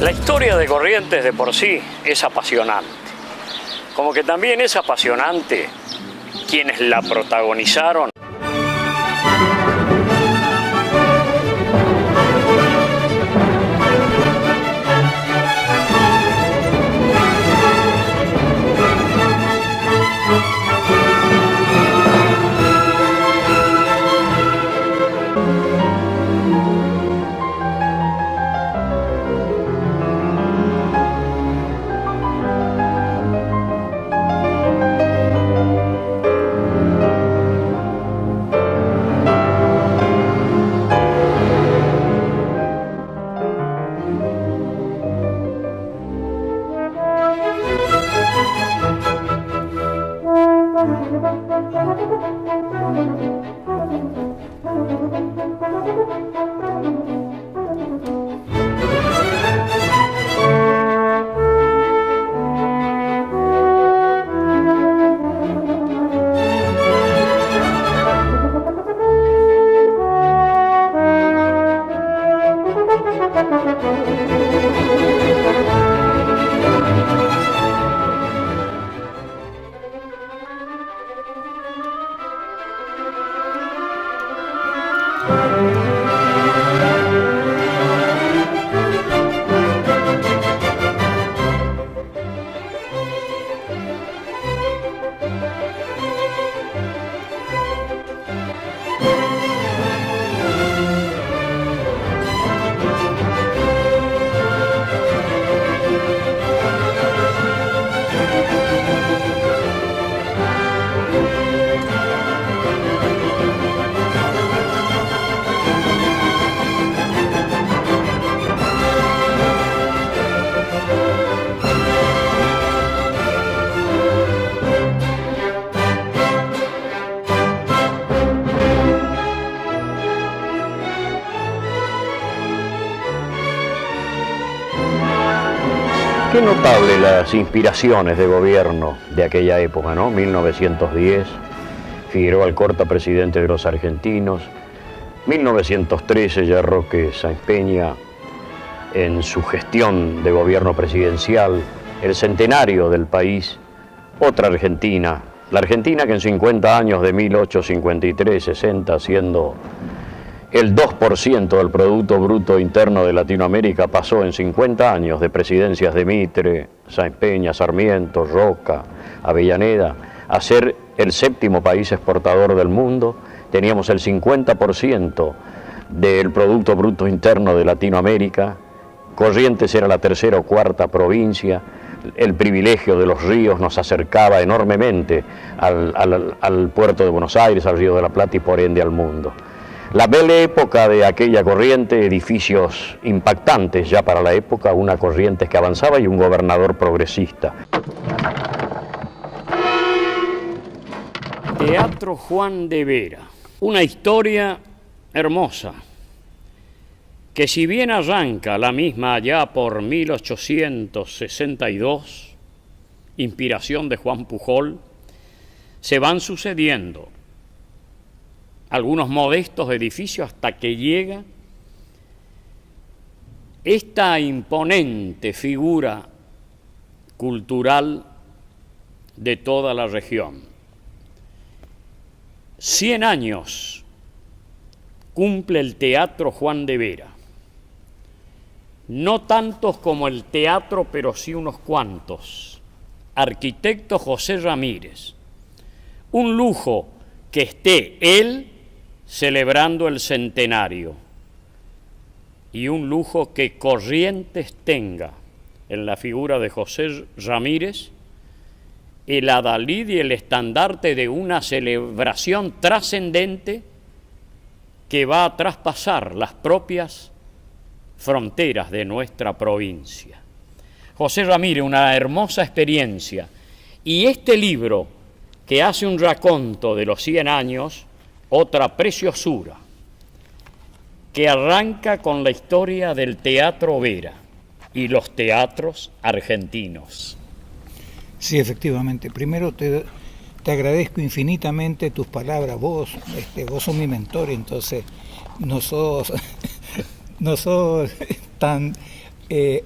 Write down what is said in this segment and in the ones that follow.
La historia de Corrientes de por sí es apasionante. Como que también es apasionante quienes la protagonizaron. Qué notable las inspiraciones de gobierno de aquella época, ¿no? 1910, Figueroa Alcorta, presidente de los argentinos. 1913, ya Roque Sáenz Peña, en su gestión de gobierno presidencial. El centenario del país, otra Argentina. La Argentina que en 50 años, de 1853-60, siendo el 2% del Producto Bruto Interno de Latinoamérica, pasó en 50 años de presidencias de Mitre, Sáenz Peña, Sarmiento, Roca, Avellaneda, a ser el 7º país exportador del mundo. Teníamos el 50% del Producto Bruto Interno de Latinoamérica. Corrientes era la 3ª o 4ª provincia. El privilegio de los ríos nos acercaba enormemente al puerto de Buenos Aires, al Río de la Plata y por ende al mundo. La bella época de aquella Corrientes, edificios impactantes ya para la época, una Corrientes que avanzaba y un gobernador progresista. Teatro Juan de Vera, una historia hermosa, que si bien arranca la misma allá por 1862, inspiración de Juan Pujol, se van sucediendo algunos modestos edificios hasta que llega esta imponente figura cultural de toda la región. 100 años cumple el Teatro Juan de Vera. No tantos como el teatro, pero sí unos cuantos. Arquitecto José Ramírez. Un lujo que esté él celebrando el centenario, y un lujo que Corrientes tenga en la figura de José Ramírez el adalid y el estandarte de una celebración trascendente que va a traspasar las propias fronteras de nuestra provincia. José Ramírez, una hermosa experiencia, y este libro que hace un raconto de los 100 años, otra preciosura, que arranca con la historia del Teatro Vera y los teatros argentinos. Sí, efectivamente. Primero te agradezco infinitamente tus palabras. Vos sos mi mentor, entonces no sos tan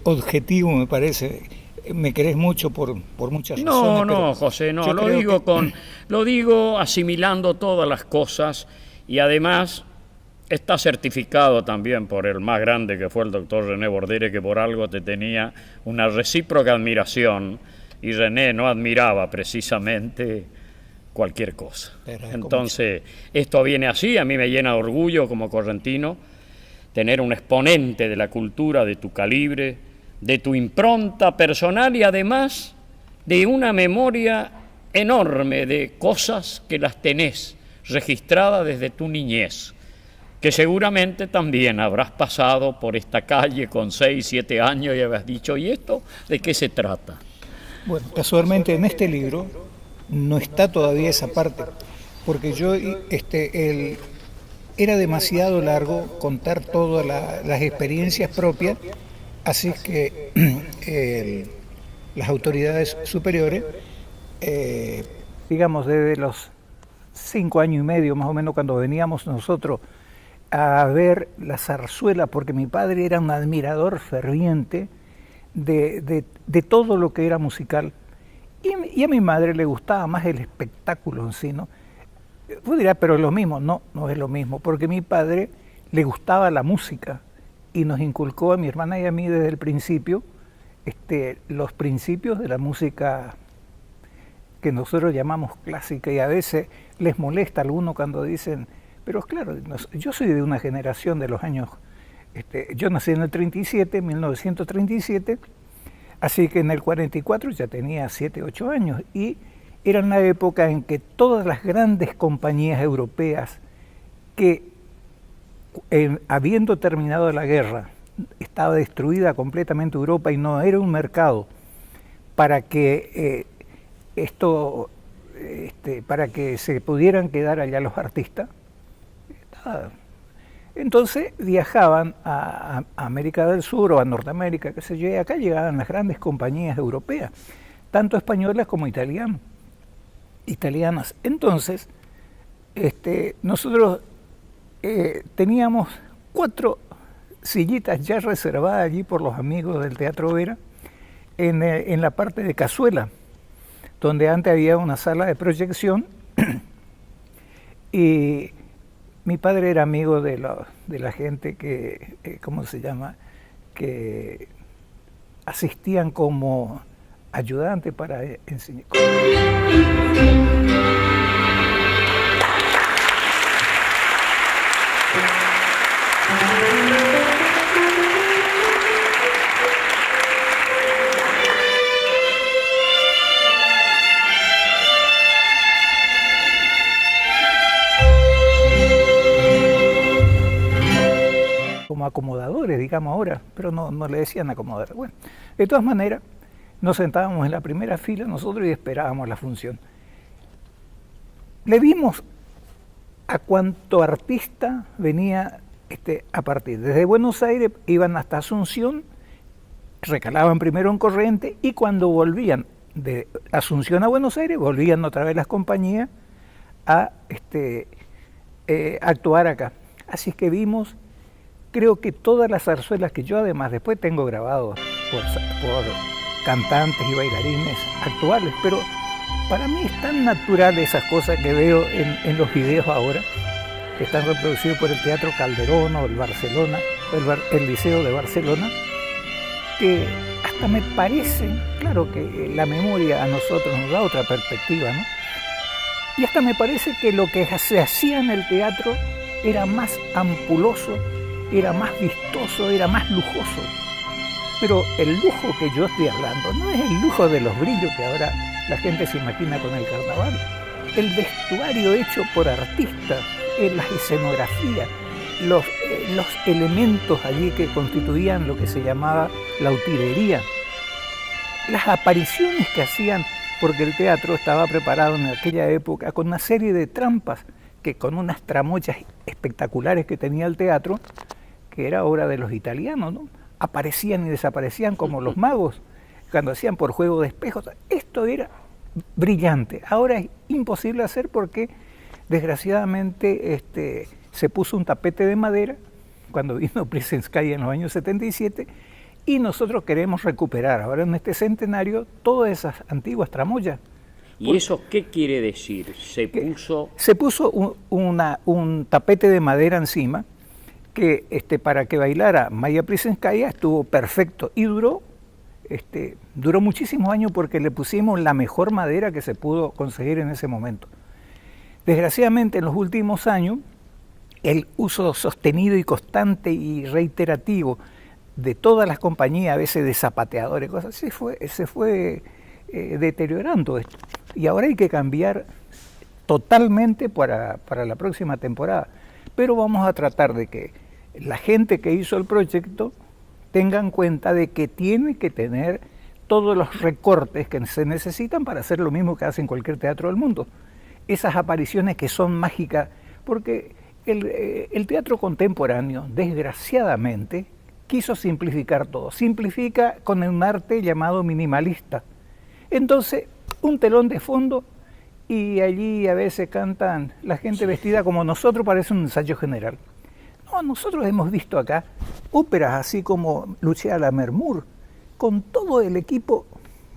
objetivo, me parece. Me querés mucho por muchas razones. No, José, no, lo digo asimilando todas las cosas, y además está certificado también por el más grande, que fue el doctor René Bordere, que por algo te tenía una recíproca admiración, y René no admiraba precisamente cualquier cosa. Entonces, esto viene así, a mí me llena de orgullo como correntino tener un exponente de la cultura de tu calibre, de tu impronta personal, y además de una memoria enorme de cosas que las tenés registradas desde tu niñez, que seguramente también habrás pasado por esta calle con 6, 7 años y habrás dicho, ¿y esto de qué se trata? Bueno, casualmente en este libro no está todavía esa parte, porque yo era demasiado largo contar todas las experiencias propias, así que las autoridades superiores, digamos desde los 5 años y medio más o menos, cuando veníamos nosotros a ver la zarzuela, porque mi padre era un admirador ferviente de todo lo que era musical, y a mi madre le gustaba más el espectáculo en sí, ¿no? Vos dirás, pero es lo mismo. No es lo mismo, porque a mi padre le gustaba la música y nos inculcó a mi hermana y a mí desde el principio los principios de la música que nosotros llamamos clásica, y a veces les molesta a algunos cuando dicen, pero claro, yo soy de una generación de los años, yo nací en el 1937, así que en el 44 ya tenía 7, 8 años, y era una época en que todas las grandes compañías europeas que, habiendo terminado la guerra, estaba destruida completamente Europa y no era un mercado para que para que se pudieran quedar allá los artistas. Entonces viajaban a América del Sur o a Norteamérica, qué sé yo, y acá llegaban las grandes compañías europeas, tanto españolas como italianas. Entonces, nosotros teníamos 4 sillitas ya reservadas allí por los amigos del Teatro Vera en la parte de cazuela, donde antes había una sala de proyección, y mi padre era amigo de la gente que, ¿cómo se llama?, que asistían como ayudante para enseñar. Como acomodadores, digamos ahora, pero no le decían acomodadores. Bueno, de todas maneras, nos sentábamos en la primera fila nosotros y esperábamos la función. Le vimos a cuánto artista venía a partir. Desde Buenos Aires iban hasta Asunción, recalaban primero en Corrientes, y cuando volvían de Asunción a Buenos Aires, volvían otra vez las compañías a actuar acá. Así es que vimos, creo que todas las zarzuelas que yo además después tengo grabados por cantantes y bailarines actuales, pero para mí es tan natural esas cosas que veo en los videos ahora, que están reproducidos por el Teatro Calderón o el Barcelona, el Liceo de Barcelona, que hasta me parece, claro que la memoria a nosotros nos da otra perspectiva, ¿no? Y hasta me parece que lo que se hacía en el teatro era más ampuloso, era más vistoso, era más lujoso. Pero el lujo que yo estoy hablando no es el lujo de los brillos que ahora la gente se imagina con el carnaval. El vestuario hecho por artistas, las escenografías, los elementos allí que constituían lo que se llamaba la utilería, las apariciones que hacían, porque el teatro estaba preparado en aquella época con una serie de trampas, que con unas tramoyas espectaculares que tenía el teatro, que era obra de los italianos, ¿no? Aparecían y desaparecían como los magos, cuando hacían por juego de espejos. Esto era brillante. Ahora es imposible hacer porque, desgraciadamente, se puso un tapete de madera, cuando vino Plisenskaya en los años 77, Y nosotros queremos recuperar ahora en este centenario todas esas antiguas tramoyas. ¿Y eso qué quiere decir? Se puso un tapete de madera encima que para que bailara Maya Plisenskaya estuvo perfecto y duró muchísimos años porque le pusimos la mejor madera que se pudo conseguir en ese momento. Desgraciadamente en los últimos años el uso sostenido y constante y reiterativo de todas las compañías, a veces de zapateadores, cosas, se fue deteriorando esto. Y ahora hay que cambiar totalmente para la próxima temporada. Pero vamos a tratar de que la gente que hizo el proyecto tenga en cuenta de que tiene que tener todos los recortes que se necesitan para hacer lo mismo que hace en cualquier teatro del mundo. Esas apariciones que son mágicas, porque el teatro contemporáneo, desgraciadamente, quiso simplificar todo. Simplifica con un arte llamado minimalista. Entonces, un telón de fondo y allí a veces cantan la gente vestida como nosotros, parece un ensayo general. No, nosotros hemos visto acá óperas así como Lucia Lammermoor, con todo el equipo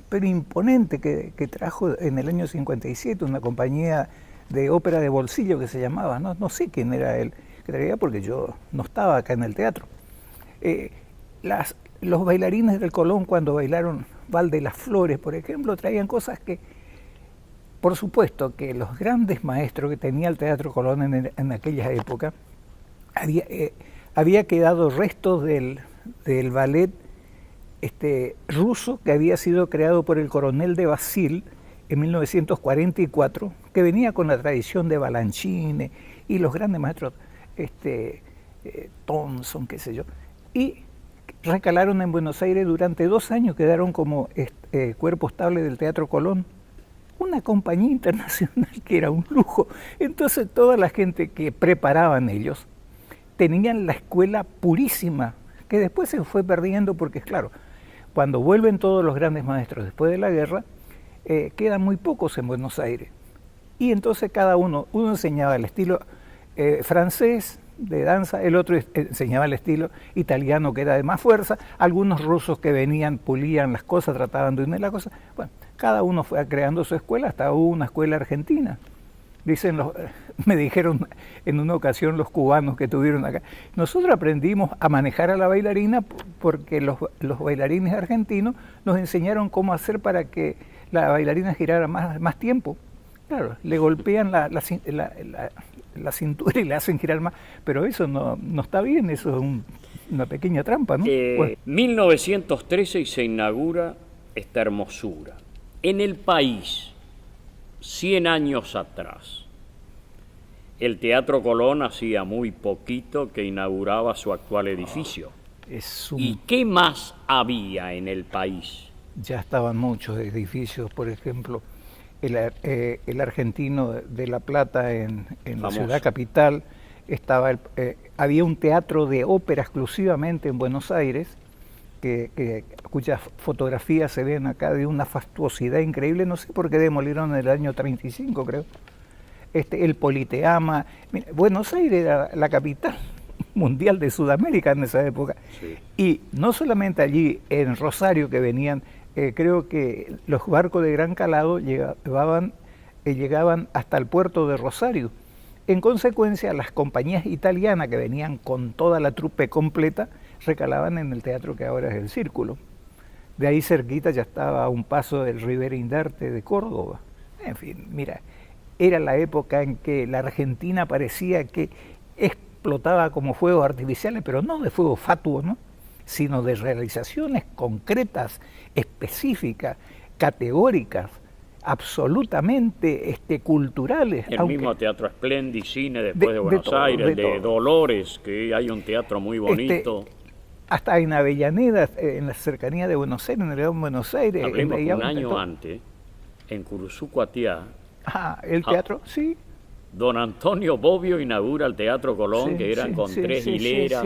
pero imponente que trajo en el año 57 una compañía de ópera de bolsillo que se llamaba, no sé quién era él, que traía porque yo no estaba acá en el teatro. Los bailarines del Colón cuando bailaron Val de las Flores, por ejemplo, traían cosas que, por supuesto, que los grandes maestros que tenía el Teatro Colón en aquella época, había quedado restos del ballet ruso que había sido creado por el coronel de Basil en 1944, que venía con la tradición de Balanchine y los grandes maestros, Thompson, qué sé yo, y recalaron en Buenos Aires durante 2 años, quedaron como cuerpo estable del Teatro Colón, una compañía internacional que era un lujo. Entonces toda la gente que preparaban ellos tenían la escuela purísima, que después se fue perdiendo porque, claro, cuando vuelven todos los grandes maestros después de la guerra, quedan muy pocos en Buenos Aires. Y entonces cada uno enseñaba el estilo francés de danza, el otro enseñaba el estilo italiano que era de más fuerza, algunos rusos que venían, pulían las cosas, trataban de unir las cosas. Bueno, cada uno fue creando su escuela, hasta hubo una escuela argentina. Me dijeron en una ocasión los cubanos que tuvieron acá, nosotros aprendimos a manejar a la bailarina porque los bailarines argentinos nos enseñaron cómo hacer para que la bailarina girara más tiempo. Claro, le golpean la cintura y le hacen girar más, pero eso no está bien, eso es una pequeña trampa, ¿no? 1913 y se inaugura esta hermosura. En el país, 100 años atrás, el Teatro Colón hacía muy poquito que inauguraba su actual edificio. ¿Y qué más había en el país? Ya estaban muchos edificios, por ejemplo, el Argentino de La Plata en la ciudad capital, había un teatro de ópera exclusivamente en Buenos Aires, cuyas fotografías se ven acá de una fastuosidad increíble, no sé por qué demolieron en el año 35, creo. El Politeama. Mira, Buenos Aires era la capital mundial de Sudamérica en esa época. Sí. Y no solamente allí, en Rosario, que venían, creo que los barcos de gran calado llegaban hasta el puerto de Rosario. En consecuencia, las compañías italianas que venían con toda la trupe completa recalaban en el teatro que ahora es el Círculo. De ahí cerquita ya estaba a un paso del Rivera Indarte de Córdoba. En fin, mira, era la época en que la Argentina parecía que explotaba como fuegos artificiales, pero no de fuegos fatuos, ¿no?, sino de realizaciones concretas, específicas, categóricas, absolutamente culturales. El mismo Teatro Splendid, Cine después de Buenos Aires, de Dolores, que hay un teatro muy bonito. Hasta en Avellaneda, en la cercanía de Buenos Aires, en el León Buenos Aires. Hablemos un año antes, en Curuzucuatiá. El teatro, sí. Don Antonio Bobbio inaugura el Teatro Colón, que eran con 3 hileras,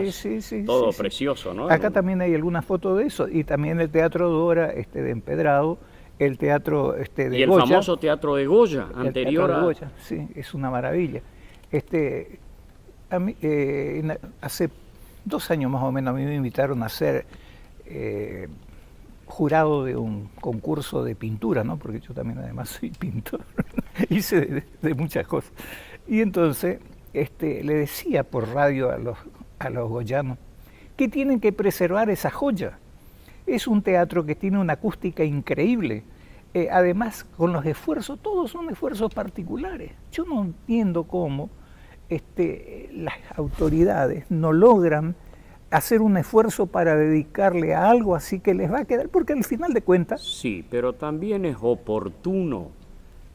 todo precioso, ¿no? Acá también hay algunas fotos de eso, y también el Teatro Dora de Empedrado, el teatro de Goya. Y el famoso Teatro de Goya, anterior a... Goya, sí, es una maravilla. A mí, hace 2 años más o menos a mí me invitaron a hacer jurado de un concurso de pintura, ¿no? Porque yo también además soy pintor, hice de muchas cosas. Y entonces le decía por radio a los goyanos que tienen que preservar esa joya. Es un teatro que tiene una acústica increíble. Además, con los esfuerzos, todos son esfuerzos particulares. Yo no entiendo cómo las autoridades no logran hacer un esfuerzo para dedicarle a algo así que les va a quedar, porque al final de cuentas... Sí, pero también es oportuno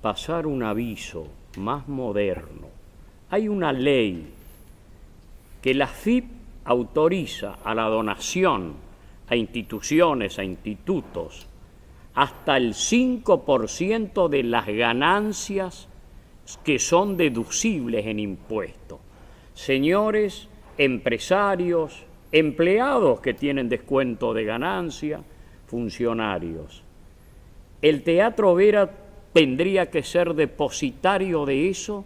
pasar un aviso más moderno. Hay una ley que la FIP autoriza a la donación a instituciones, a institutos, hasta el 5% de las ganancias que son deducibles en impuestos. Señores empresarios, empleados que tienen descuento de ganancia, funcionarios. El Teatro Vera tendría que ser depositario de eso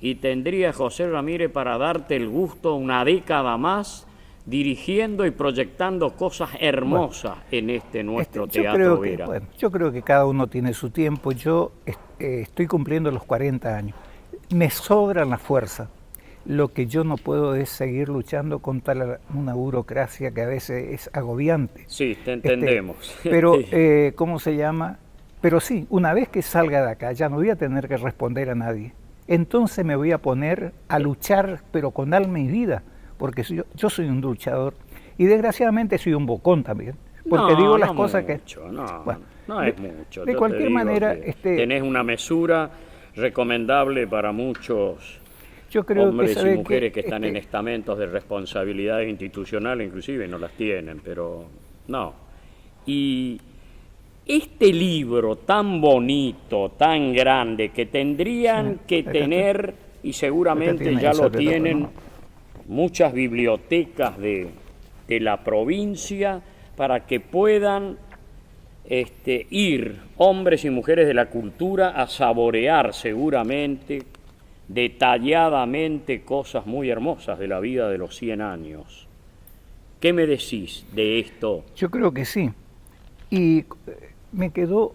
y tendría, José Ramírez, para darte el gusto, una década más dirigiendo y proyectando cosas hermosas en nuestro Teatro Vera. Yo creo que cada uno tiene su tiempo. Yo estoy cumpliendo los 40 años. Me sobra la fuerza. Lo que yo no puedo es seguir luchando contra una burocracia que a veces es agobiante. Sí, te entendemos. Pero, ¿cómo se llama? Pero sí, una vez que salga de acá, ya no voy a tener que responder a nadie. Entonces me voy a poner a luchar, pero con alma y vida, porque yo soy un luchador y desgraciadamente soy un bocón también, porque digo las cosas mucho, que... No es mucho. De cualquier manera... tenés una mesura recomendable para muchos... Yo creo hombres y mujeres que están en estamentos de responsabilidades institucionales, inclusive no las tienen, pero no. Y este libro tan bonito, tan grande, que tendrían que tener, y seguramente ya lo tienen, muchas bibliotecas de la provincia, para que puedan ir hombres y mujeres de la cultura a saborear seguramente detalladamente cosas muy hermosas de la vida de los 100 años. ¿Qué me decís de esto? Yo creo que sí. Y me quedó,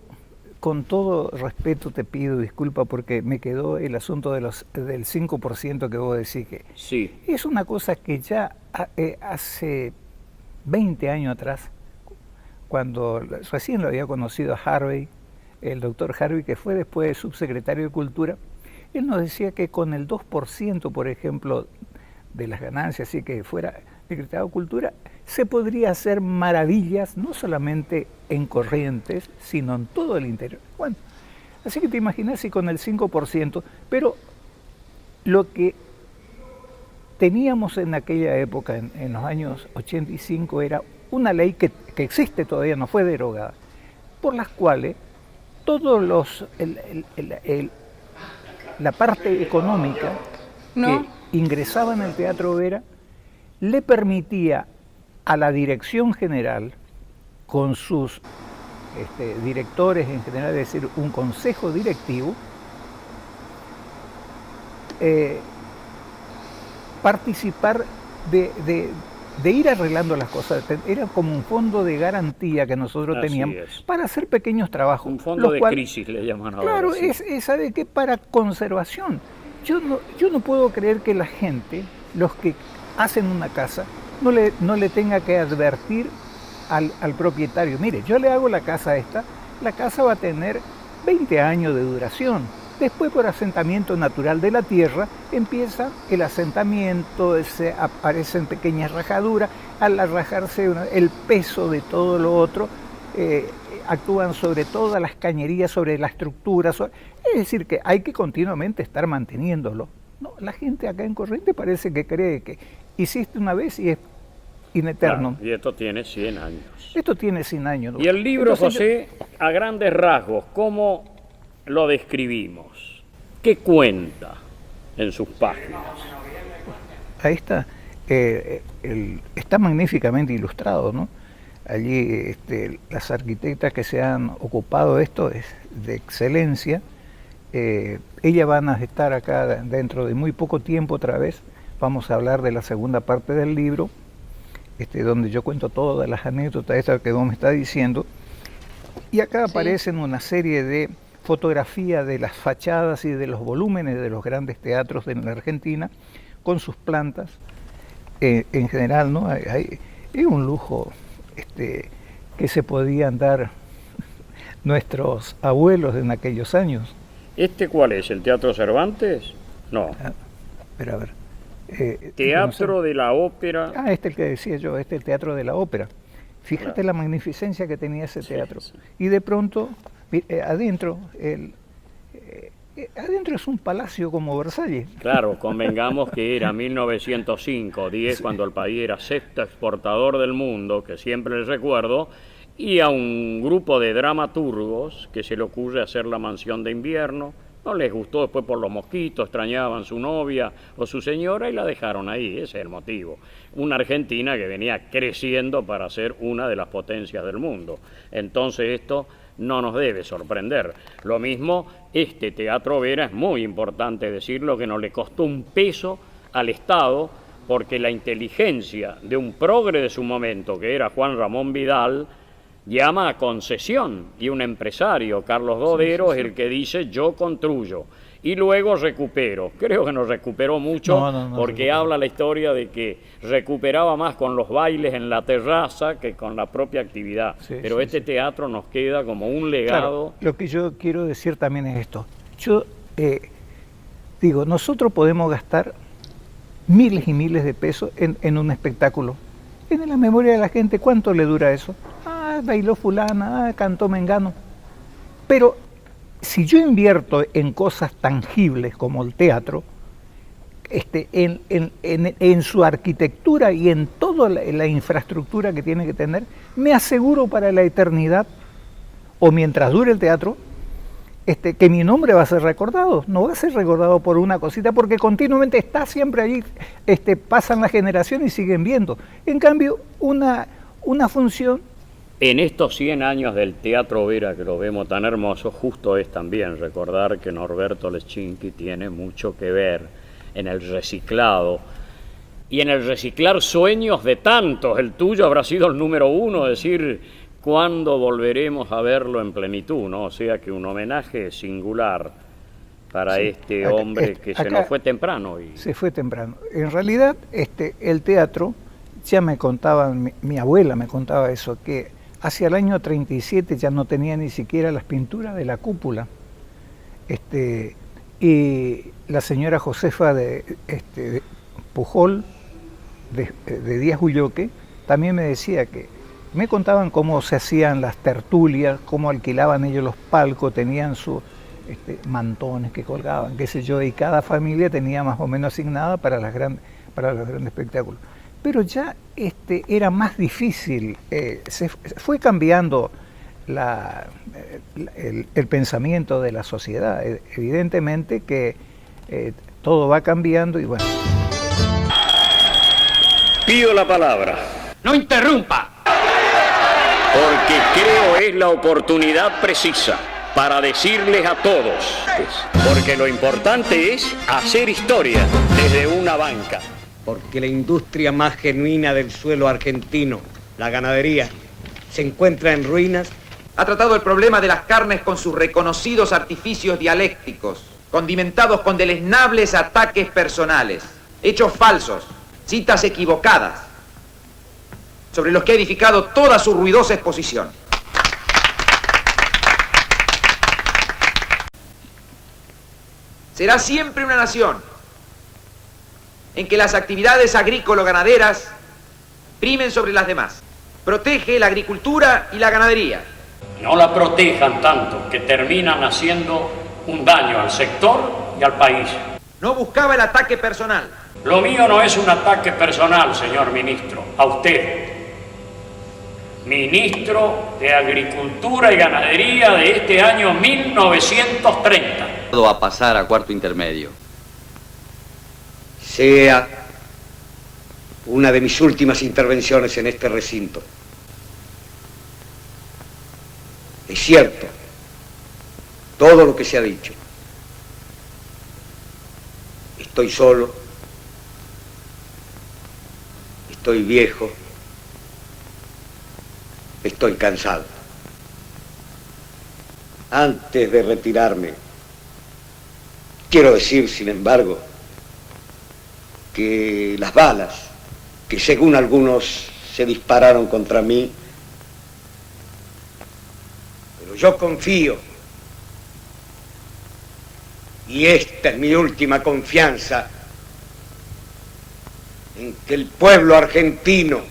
con todo respeto te pido disculpa, porque me quedó el asunto del 5% que vos decís que... Sí. Es una cosa que ya hace 20 años atrás, cuando recién lo había conocido a Harvey, el doctor Harvey, que fue después subsecretario de Cultura, él nos decía que con el 2%, por ejemplo, de las ganancias, así que fuera secretario de Cultura, se podría hacer maravillas, no solamente en Corrientes, sino en todo el interior. Bueno, así que te imaginas si con el 5%, pero lo que teníamos en aquella época, en los años 85, era una ley que existe todavía, no fue derogada, por las cuales todos la parte económica que ingresaba en el Teatro Vera le permitía a la dirección general, con sus directores en general, es decir, un consejo directivo, participar de ir arreglando las cosas. Era como un fondo de garantía que nosotros teníamos para hacer pequeños trabajos. Un fondo de crisis le llaman ahora. Claro, sí. ¿Sabe qué? Para conservación. Yo no puedo creer que la gente, los que hacen una casa, no le tenga que advertir al propietario. Mire, yo le hago la casa esta, la casa va a tener 20 años de duración. Después, por asentamiento natural de la tierra, empieza el asentamiento, aparecen pequeñas rajaduras. Al rajarse el peso de todo lo otro, actúan sobre todas las cañerías, sobre la estructura. Es decir, que hay que continuamente estar manteniéndolo. No, la gente acá en Corrientes parece que cree que hiciste una vez y es ineterno. Claro, y esto tiene 100 años. Esto tiene 100 años. Y el libro, entonces, José, a grandes rasgos, ¿cómo lo describimos? ¿Qué cuenta en sus páginas? Ahí está. Está magníficamente ilustrado, ¿no? Allí las arquitectas que se han ocupado de esto es de excelencia. Ellas van a estar acá dentro de muy poco tiempo otra vez. Vamos a hablar de la segunda parte del libro. donde yo cuento todas las anécdotas estas que vos me estás diciendo, y acá aparecen una serie de fotografías de las fachadas y de los volúmenes de los grandes teatros de la Argentina, con sus plantas, en general, ¿no? Es un lujo que se podían dar nuestros abuelos en aquellos años. ¿Este cuál es? ¿El Teatro Cervantes? No. Pero a ver. Teatro de la Ópera. El que decía yo, el Teatro de la Ópera. Fíjate claro. La magnificencia que tenía ese teatro. Sí. Y de pronto, adentro es un palacio como Versalles. Claro, convengamos que era 1905, 10, sí. Cuando el país era sexto exportador del mundo, que siempre les recuerdo, y a un grupo de dramaturgos que se le ocurre hacer La Mansión de Invierno. No les gustó después por los mosquitos, extrañaban su novia o su señora y la dejaron ahí, ese es el motivo. Una Argentina que venía creciendo para ser una de las potencias del mundo. Entonces esto no nos debe sorprender. Lo mismo, este Teatro Vera es muy importante decirlo, que no le costó un peso al Estado, porque la inteligencia de un progre de su momento, que era Juan Ramón Vidal, llama a concesión, y un empresario, Carlos Dodero, es el que dice yo construyo y luego recupero. Creo que no recuperó mucho, porque habla la historia de que recuperaba más con los bailes en la terraza que con la propia actividad. Pero este teatro nos queda como un legado. Claro, lo que yo quiero decir también es esto. Yo digo, nosotros podemos gastar miles y miles de pesos en un espectáculo. En la memoria de la gente, ¿cuánto le dura eso? Bailó fulana, cantó mengano. Pero si yo invierto en cosas tangibles como el teatro, en su arquitectura y en toda la infraestructura que tiene que tener, me aseguro para la eternidad, o mientras dure el teatro, que mi nombre va a ser recordado. No va a ser recordado por una cosita, porque continuamente está siempre allí, pasan las generaciones y siguen viendo. En cambio, una función... En estos 100 años del Teatro Vera, que lo vemos tan hermoso, justo es también recordar que Norberto Leschinski tiene mucho que ver en el reciclado y en el reciclar sueños de tantos. El tuyo habrá sido el número 1, es decir, ¿cuándo volveremos a verlo en plenitud? ¿No? O sea que un homenaje singular para este hombre que se nos fue temprano. Se fue temprano. En realidad, el teatro, ya me contaban, mi abuela me contaba eso, que hacia el año 37 ya no tenía ni siquiera las pinturas de la cúpula. Y la señora Josefa de Pujol, de Díaz Ulloque, también me decía que me contaban cómo se hacían las tertulias, cómo alquilaban ellos los palcos, tenían sus mantones que colgaban, qué sé yo, y cada familia tenía más o menos asignada para los grandes espectáculos. Pero ya era más difícil, se fue cambiando el pensamiento de la sociedad. Evidentemente que todo va cambiando y bueno. Pido la palabra. ¡No interrumpa! Porque creo es la oportunidad precisa para decirles a todos, porque lo importante es hacer historia desde una banca. Porque la industria más genuina del suelo argentino, la ganadería, se encuentra en ruinas. Ha tratado el problema de las carnes con sus reconocidos artificios dialécticos, condimentados con deleznables ataques personales, hechos falsos, citas equivocadas, sobre los que ha edificado toda su ruidosa exposición. Será siempre una nación en que las actividades agrícola-ganaderas primen sobre las demás. Protege la agricultura y la ganadería. No la protejan tanto, que terminan haciendo un daño al sector y al país. No buscaba el ataque personal. Lo mío no es un ataque personal, señor ministro, a usted. Ministro de Agricultura y Ganadería de este año 1930. A pasar a cuarto intermedio. Sea una de mis últimas intervenciones en este recinto. Es cierto todo lo que se ha dicho. Estoy solo, estoy viejo, Estoy cansado. Antes de retirarme, quiero decir, sin embargo, que las balas que según algunos se dispararon contra mí, pero yo confío, y esta es mi última confianza, en que el pueblo argentino,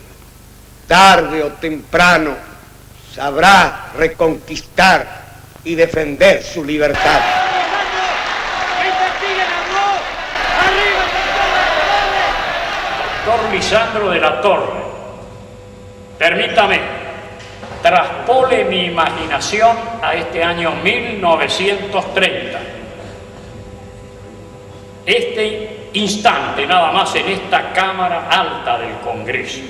tarde o temprano, sabrá reconquistar y defender su libertad. Doctor Lisandro de la Torre, permítame, traspole mi imaginación a este año 1930. Este instante nada más en esta Cámara Alta del Congreso,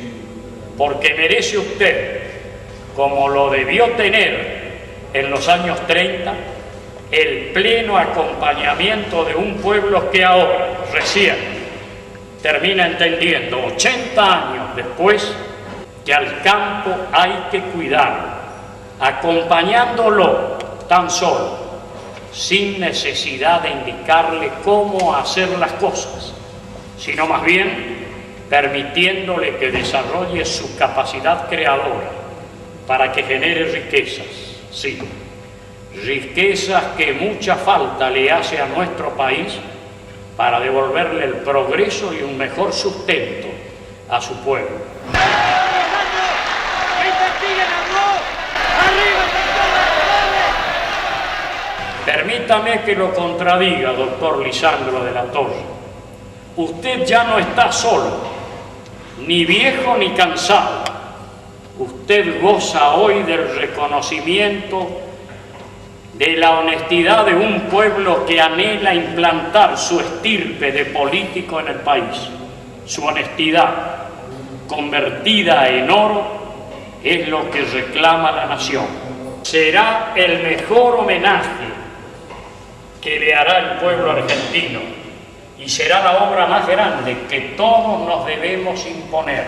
porque merece usted, como lo debió tener en los años 30, el pleno acompañamiento de un pueblo que ahora, recién, termina entendiendo, 80 años después, que al campo hay que cuidarlo, acompañándolo tan solo, sin necesidad de indicarle cómo hacer las cosas, sino más bien permitiéndole que desarrolle su capacidad creadora para que genere riquezas, sí, riquezas que mucha falta le hace a nuestro país para devolverle el progreso y un mejor sustento a su pueblo. Permítame que lo contradiga, doctor Lisandro de la Torre. Usted ya no está solo, ni viejo ni cansado. Usted goza hoy del reconocimiento de la honestidad de un pueblo que anhela implantar su estirpe de político en el país. Su honestidad, convertida en oro, es lo que reclama la nación. Será el mejor homenaje que le hará el pueblo argentino y será la obra más grande que todos nos debemos imponer,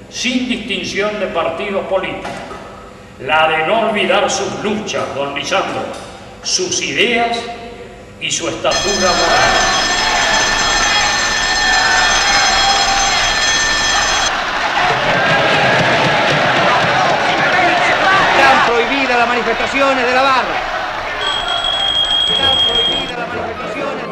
sin distinción de partidos políticos. La de no olvidar sus luchas, don Lisandro, sus ideas y su estatura moral. Están prohibidas las manifestaciones de la barra. Están prohibidas las manifestaciones.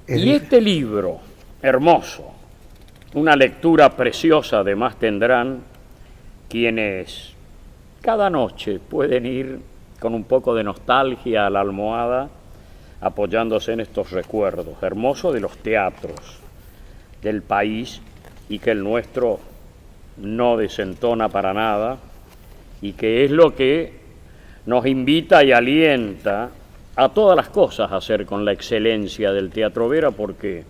Y este libro, hermoso, una lectura preciosa, además tendrán quienes cada noche pueden ir con un poco de nostalgia a la almohada, apoyándose en estos recuerdos hermosos de los teatros del país, y que el nuestro no desentona para nada, y que es lo que nos invita y alienta a todas las cosas a hacer con la excelencia del Teatro Vera, porque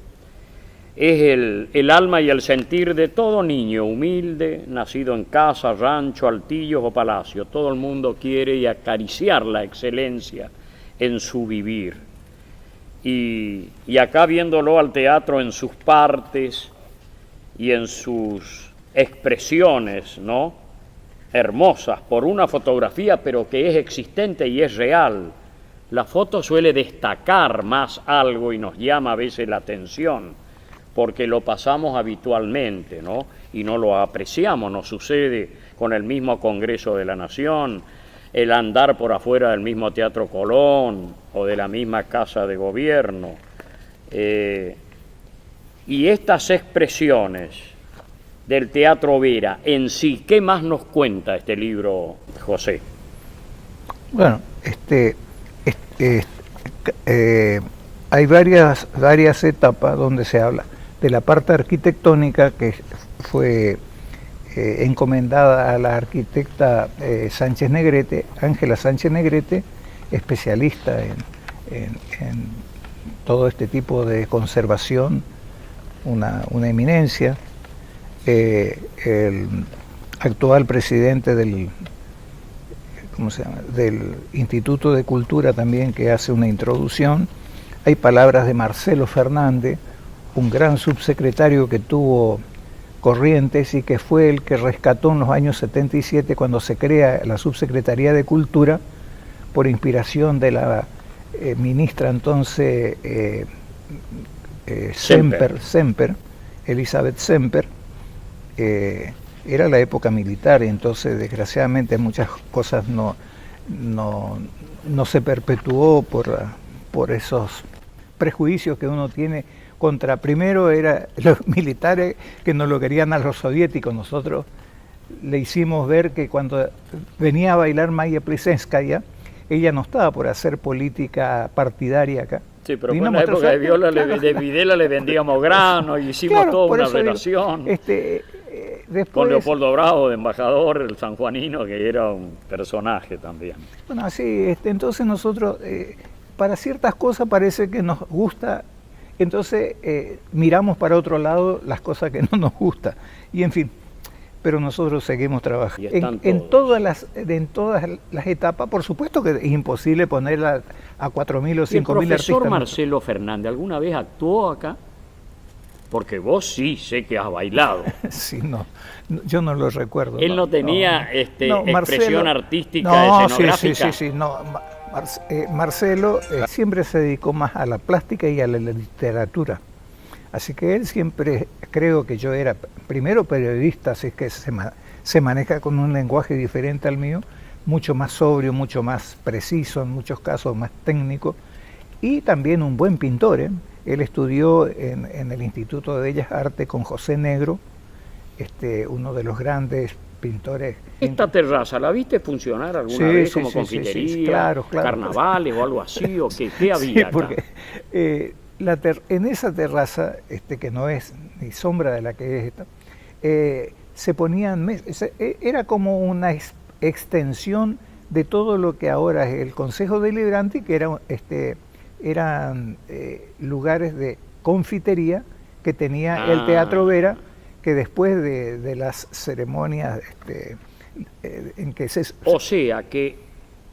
es el alma y el sentir de todo niño humilde, nacido en casa, rancho, altillo o palacio. Todo el mundo quiere acariciar la excelencia en su vivir. Y acá viéndolo al teatro en sus partes y en sus expresiones, ¿no?, hermosas por una fotografía, pero que es existente y es real. La foto suele destacar más algo y nos llama a veces la atención, porque lo pasamos habitualmente, ¿no?, y no lo apreciamos. Nos sucede con el mismo Congreso de la Nación, el andar por afuera del mismo Teatro Colón o de la misma Casa de Gobierno. Y estas expresiones del Teatro Vera en sí, ¿qué más nos cuenta este libro, José? Bueno, hay varias etapas donde se habla de la parte arquitectónica, que fue encomendada a la arquitecta Sánchez Negrete, Ángela Sánchez Negrete, especialista en todo este tipo de conservación, una eminencia. El actual presidente del Instituto de Cultura también, que hace una introducción. Hay palabras de Marcelo Fernández, un gran subsecretario que tuvo Corrientes y que fue el que rescató en los años 77, cuando se crea la Subsecretaría de Cultura, por inspiración de la ministra entonces Semper, Elizabeth Semper. Era la época militar, y entonces desgraciadamente muchas cosas no se perpetuó por esos prejuicios que uno tiene contra, primero era los militares que no lo querían a los soviéticos. Nosotros le hicimos ver que cuando venía a bailar Maya Plisenskaya, ella no estaba por hacer política partidaria acá. Sí, pero en la época de Videla le vendíamos grano y hicimos toda una relación. Después, con Leopoldo Bravo, de embajador, el sanjuanino, que era un personaje también. Bueno, así, entonces nosotros, para ciertas cosas parece que nos gusta, entonces miramos para otro lado las cosas que no nos gustan. Y en fin, pero nosotros seguimos trabajando. En todas las etapas, por supuesto que es imposible poner a 4.000 o 5.000 artistas. ¿El profesor Marcelo Fernández alguna vez actuó acá? Porque vos sí sé que has bailado. Sí, no, yo no lo recuerdo. Él no tenía expresión artística, escenográfica. Sí, Marcelo siempre se dedicó más a la plástica y a la literatura. Así que él siempre, creo que yo era primero periodista, así que se maneja con un lenguaje diferente al mío, mucho más sobrio, mucho más preciso, en muchos casos más técnico, y también un buen pintor, ¿eh? Él estudió en el Instituto de Bellas Artes con José Negro, uno de los grandes pintores. ¿Esta terraza la viste funcionar alguna vez como confitería, sí, claro. carnavales o algo así? ¿O qué había acá? Porque en esa terraza, que no es ni sombra de la que es esta, se ponían era como una extensión de todo lo que ahora es el Consejo Deliberante, que eran lugares de confitería que tenía el Teatro Vera, que después de las ceremonias en que se... O sea que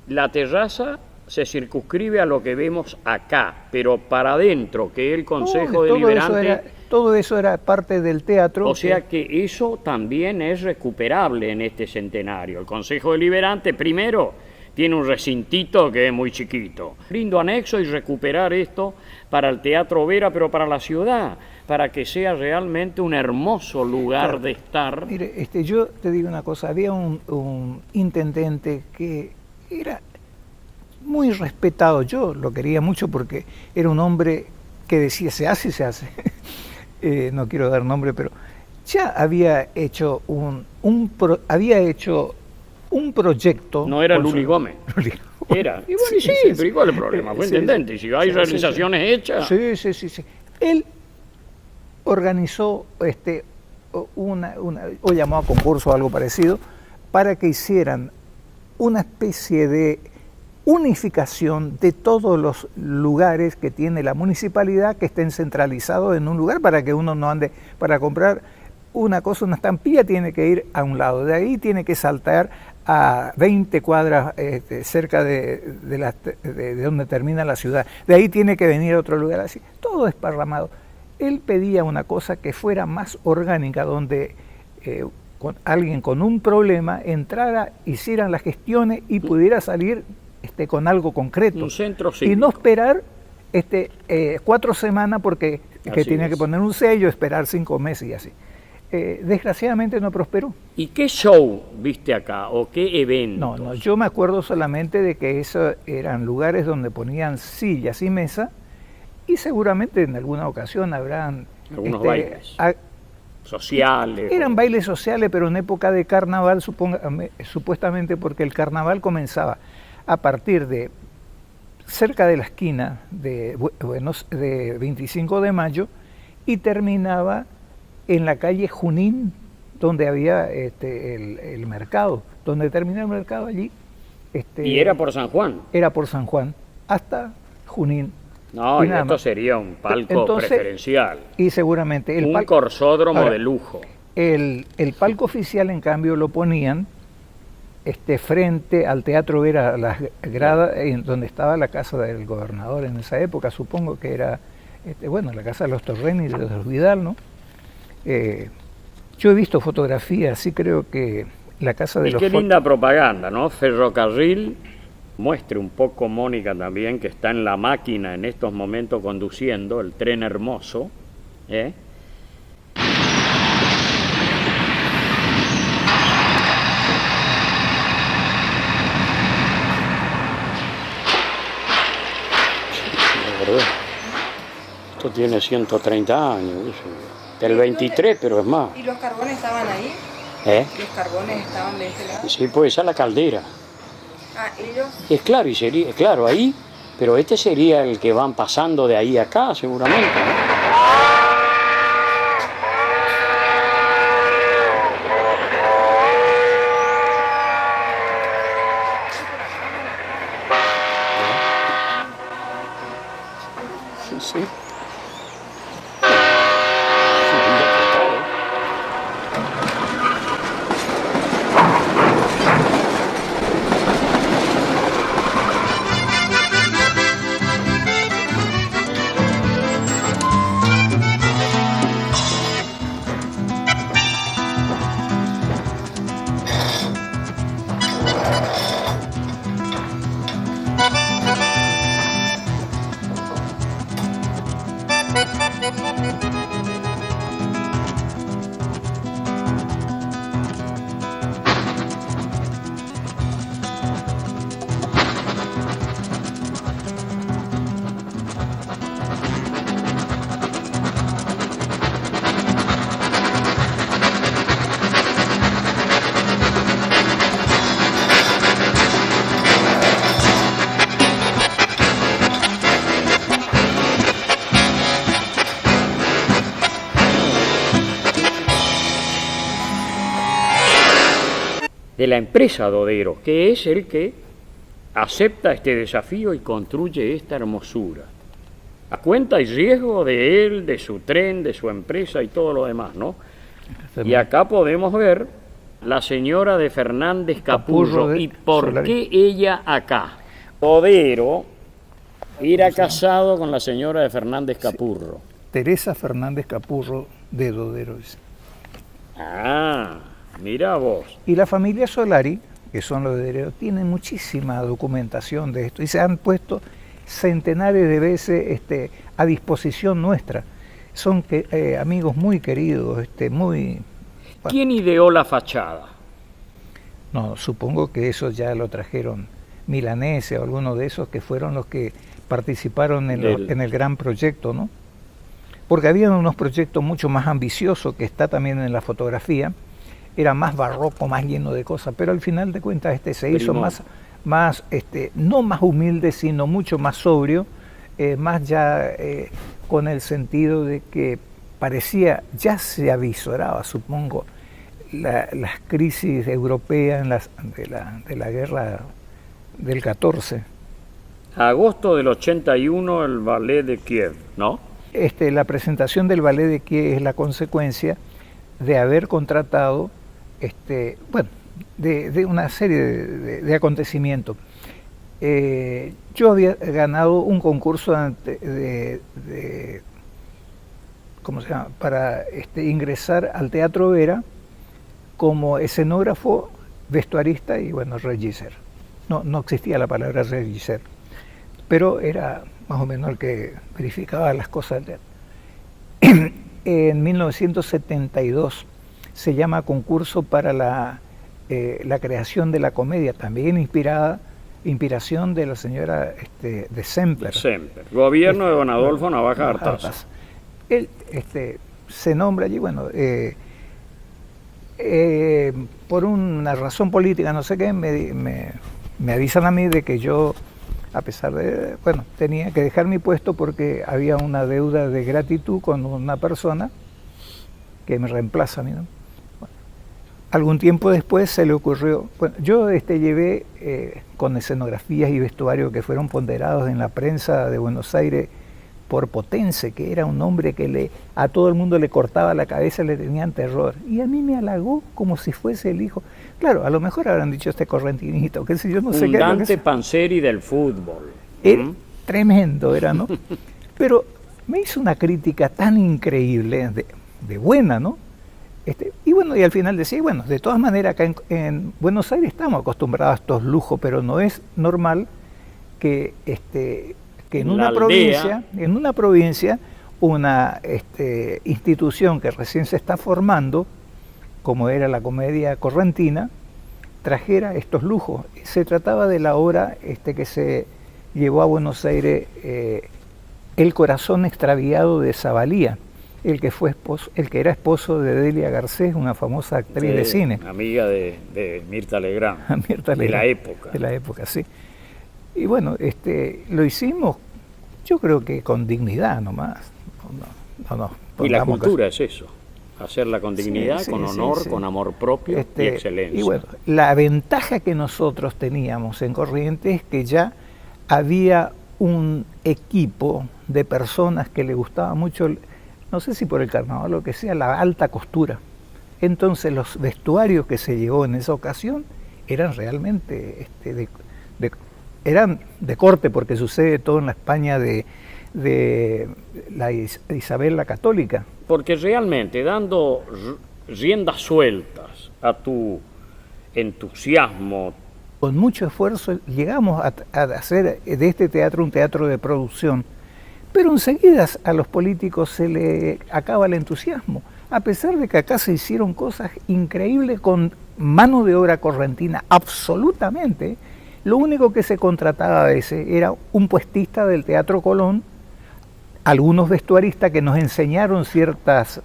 la terraza se circunscribe a lo que vemos acá, pero para adentro, que el Consejo Deliberante... Todo eso era parte del teatro. O sea que eso también es recuperable en este centenario. El Consejo Deliberante, primero, tiene un recintito que es muy chiquito. Lindo anexo, y recuperar esto para el Teatro Vera, pero para la ciudad, para que sea realmente un hermoso lugar de estar. Mire, yo te digo una cosa, había un intendente que era muy respetado, yo lo quería mucho porque era un hombre que decía se hace y se hace, no quiero dar nombre, pero ya había hecho un proyecto. No era Luli Gómez. Era. Y bueno, sí, pero igual el problema, fue intendente. Y si hay realizaciones hechas. Sí. Él organizó o llamó a concurso o algo parecido para que hicieran una especie de unificación de todos los lugares que tiene la municipalidad, que estén centralizados en un lugar para que uno no ande para comprar una cosa, una estampilla, tiene que ir a un lado, de ahí tiene que saltar a 20 cuadras cerca de donde termina la ciudad, de ahí tiene que venir a otro lugar, así, todo desparramado. Él pedía una cosa que fuera más orgánica, donde alguien con un problema entrara, hicieran las gestiones y pudiera salir con algo concreto. Un centro cívico. Y no esperar 4 semanas porque tenía que poner un sello, esperar 5 meses y así. Desgraciadamente no prosperó. ¿Y qué show viste acá o qué eventos? No, yo me acuerdo solamente de que esos eran lugares donde ponían sillas y mesas y seguramente en alguna ocasión habrán algunos bailes sociales. Eran bailes sociales, pero en época de carnaval, supuestamente, porque el carnaval comenzaba a partir de cerca de la esquina de 25 de mayo y terminaba en la calle Junín, donde había el mercado, donde terminaba el mercado allí. ¿Y era por San Juan? Era por San Juan, hasta Junín. No, y esto sería un palco preferencial. Y seguramente... un corsódromo de lujo. El palco oficial, en cambio, lo ponían frente al Teatro Vera, las gradas, donde estaba la casa del gobernador en esa época, supongo que era, la casa de los Torreni y de los Vidal, ¿no? Yo he visto fotografías, sí creo que la casa de los... Y qué linda propaganda, ¿no? Ferrocarril, muestre un poco Mónica también, que está en la máquina en estos momentos conduciendo el tren hermoso, Esto tiene 130 años, del 23, pero es más. ¿Y los carbones estaban ahí? ¿Los carbones estaban de este lado? Sí, pues esa es la caldera. Ah, ellos... Es claro, y sería, claro, ahí, pero este sería el que van pasando de ahí a acá, seguramente. Sí. De la empresa Dodero, que es el que acepta este desafío y construye esta hermosura. A cuenta y riesgo de él, de su tren, de su empresa y todo lo demás, ¿no? Y acá podemos ver la señora de Fernández Capurro. ¿Y por qué ella acá? Dodero era casado con la señora de Fernández Capurro. Sí. Teresa Fernández Capurro de Dodero. Ah, mira vos. Y la familia Solari, que son los de Dodero, tienen muchísima documentación de esto y se han puesto centenares de veces a disposición nuestra. Son amigos muy queridos, muy... Bueno. ¿Quién ideó la fachada? No, supongo que eso ya lo trajeron Milanese o alguno de esos que fueron los que participaron en el gran proyecto, ¿no? Porque había unos proyectos mucho más ambiciosos, que está más en la fotografía, era más barroco, más lleno de cosas, pero al final de cuentas se hizo más no más humilde, sino mucho más sobrio, más ya con el sentido de que parecía, ya se avisoraba, supongo, las crisis europeas de la guerra del 14. Agosto del 81, el Ballet de Kiev, ¿no? La presentación del Ballet de Kiev es la consecuencia de haber contratado, de una serie de acontecimientos. Yo había ganado un concurso ¿cómo se llama? Para ingresar al Teatro Vera como escenógrafo, vestuarista y, regisseur. No existía la palabra regisseur, pero era más o menos el que verificaba las cosas del teatro. En 1972 se llama concurso para la creación de la comedia, también inspiración de la señora de Sempler. Gobierno de don Adolfo Navaja Artaza. Él se nombra allí, por una razón política, no sé qué, me avisan a mí de que yo, a pesar de, tenía que dejar mi puesto porque había una deuda de gratitud con una persona que me reemplaza a mí, ¿no? Algún tiempo después se le ocurrió, yo llevé con escenografías y vestuarios que fueron ponderados en la prensa de Buenos Aires por Potense, que era un hombre que a todo el mundo le cortaba la cabeza, le tenían terror, y a mí me halagó como si fuese el hijo. Claro, a lo mejor habrán dicho correntinito, qué sé yo, no sé qué. Un Dante Panzeri del fútbol. Tremendo era, ¿no? Pero me hizo una crítica tan increíble, de buena, ¿no? Y al final decía, de todas maneras acá en Buenos Aires estamos acostumbrados a estos lujos, pero no es normal que en una provincia, una institución que recién se está formando, como era la comedia correntina, trajera estos lujos. Se trataba de la obra que se llevó a Buenos Aires, El corazón extraviado de Zavalía, el que era esposo de Delia Garcés, una famosa actriz de cine. Amiga de Mirta Legrand, de la época. De la época, sí. Y lo hicimos, yo creo que con dignidad nomás. Y la cultura es eso, hacerla con dignidad, con honor, con amor propio y excelencia. Y la ventaja que nosotros teníamos en Corrientes es que ya había un equipo de personas que le gustaba mucho, no sé si por el carnaval o lo que sea, la alta costura. Entonces los vestuarios que se llevó en esa ocasión eran realmente eran de corte, porque sucede todo en la España de la Isabel la Católica. Porque realmente, dando riendas sueltas a tu entusiasmo, con mucho esfuerzo llegamos a hacer de este teatro un teatro de producción, pero enseguida a los políticos se le acaba el entusiasmo, a pesar de que acá se hicieron cosas increíbles con mano de obra correntina, absolutamente. Lo único que se contrataba a veces era un puestista del Teatro Colón, algunos vestuaristas que nos enseñaron ciertas,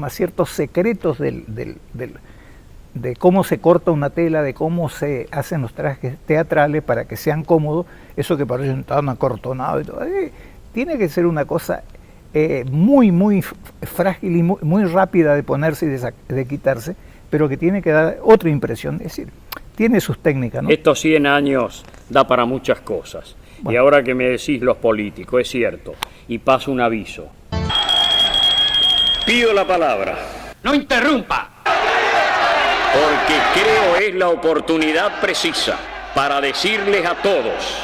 ciertos secretos de cómo se corta una tela, de cómo se hacen los trajes teatrales para que sean cómodos, eso que parecen tan acortonados y todo. Tiene que ser una cosa muy, muy frágil y muy, muy rápida de ponerse y de quitarse, pero que tiene que dar otra impresión, es decir, tiene sus técnicas, ¿no? Estos 100 años da para muchas cosas. Bueno. Y ahora que me decís los políticos, es cierto, y paso un aviso. Pido la palabra. ¡No interrumpa! Porque creo es la oportunidad precisa para decirles a todos,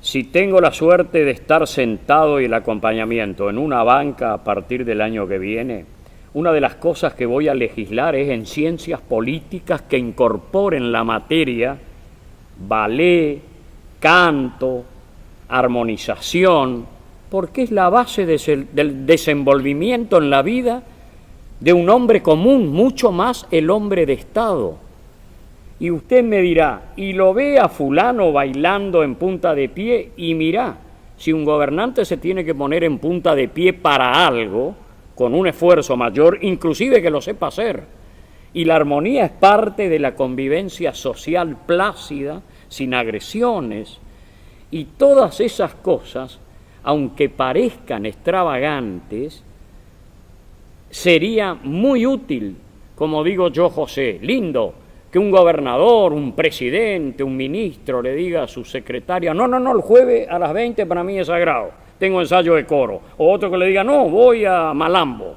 si tengo la suerte de estar sentado y el acompañamiento en una banca a partir del año que viene, una de las cosas que voy a legislar es en ciencias políticas que incorporen la materia ballet, canto, armonización, porque es la base del desenvolvimiento en la vida de un hombre común, mucho más el hombre de Estado. Y usted me dirá, y lo ve a fulano bailando en punta de pie, y mirá, si un gobernante se tiene que poner en punta de pie para algo, con un esfuerzo mayor, inclusive que lo sepa hacer, y la armonía es parte de la convivencia social plácida, sin agresiones, y todas esas cosas, aunque parezcan extravagantes, sería muy útil, como digo yo, José, lindo, que un gobernador, un presidente, un ministro le diga a su secretaria, no, el jueves a las 20 para mí es sagrado, tengo ensayo de coro. O otro que le diga, no, voy a Malambo.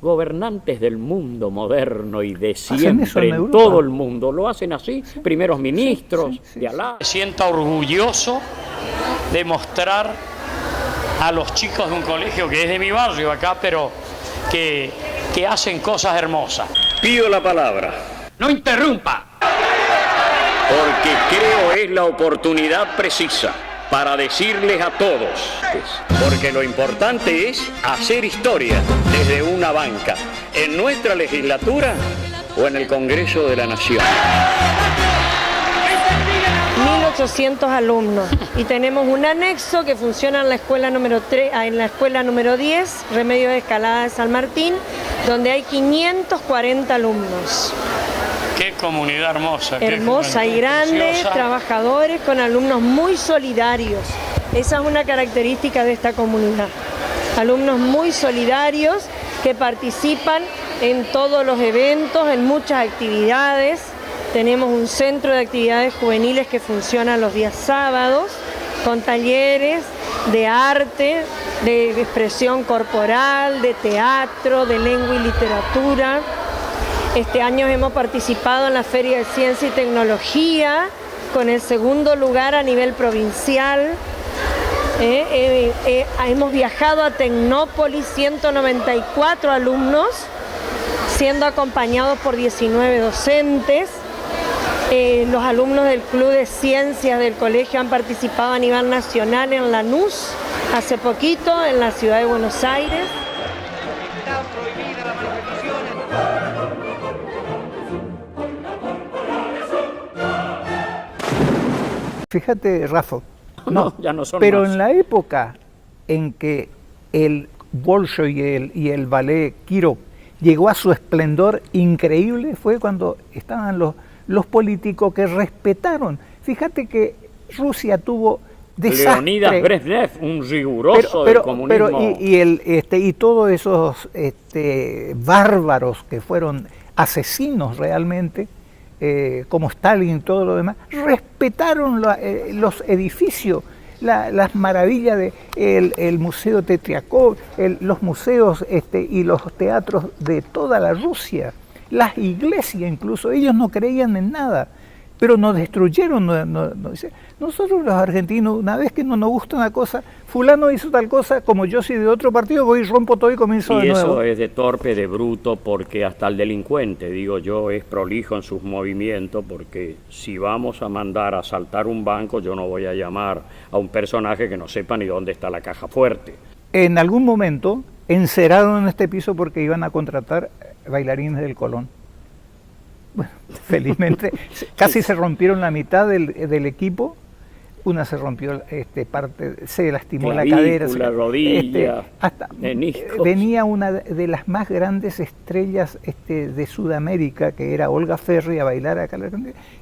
Gobernantes del mundo moderno y de siempre, en todo el mundo, lo hacen así, sí, primeros ministros, sí. De Alá. Me siento orgulloso de mostrar a los chicos de un colegio que es de mi barrio acá, pero que hacen cosas hermosas. Pido la palabra. No interrumpa. Porque creo es la oportunidad precisa para decirles a todos, porque lo importante es hacer historia desde una banca, en nuestra legislatura o en el Congreso de la Nación. 1.800 alumnos y tenemos un anexo que funciona en la escuela número 3, en la escuela número 10, Remedio de Escalada de San Martín, donde hay 540 alumnos. Qué comunidad hermosa. Hermosa y grande, preciosa. Trabajadores con alumnos muy solidarios. Esa es una característica de esta comunidad. Alumnos muy solidarios que participan en todos los eventos, en muchas actividades. Tenemos un centro de actividades juveniles que funciona los días sábados, con talleres de arte, de expresión corporal, de teatro, de lengua y literatura. Este año hemos participado en la Feria de Ciencia y Tecnología, con el segundo lugar a nivel provincial. Hemos viajado a Tecnópolis, 194 alumnos, siendo acompañados por 19 docentes. Los alumnos del Club de Ciencias del colegio han participado a nivel nacional en Lanús, hace poquito, en la ciudad de Buenos Aires. Fíjate, Rafa, ya no son pero más. En la época en que el Bolshoi y el ballet Kirov llegó a su esplendor increíble fue cuando estaban los políticos que respetaron. Fíjate que Rusia tuvo desastre. Leonidas Brezhnev, un riguroso del comunismo. Y todos esos bárbaros que fueron asesinos realmente, como Stalin y todo lo demás, respetaron los edificios, las maravillas del Museo Tetriakov, los museos y los teatros de toda la Rusia, las iglesias incluso, ellos no creían en nada, pero nos destruyeron. Nosotros los argentinos, una vez que no nos gusta una cosa, fulano hizo tal cosa, como yo soy de otro partido, voy y rompo todo y comienzo de nuevo. Y eso es de torpe, de bruto, porque hasta el delincuente, digo yo, es prolijo en sus movimientos, porque si vamos a mandar a asaltar un banco, yo no voy a llamar a un personaje que no sepa ni dónde está la caja fuerte. En algún momento enceraron en este piso porque iban a contratar bailarines del Colón. Bueno, felizmente casi se rompieron la mitad del equipo. Una se rompió se lastimó la cadera, la rodilla, venía una de las más grandes estrellas de Sudamérica, que era Olga Ferri, a bailar acá.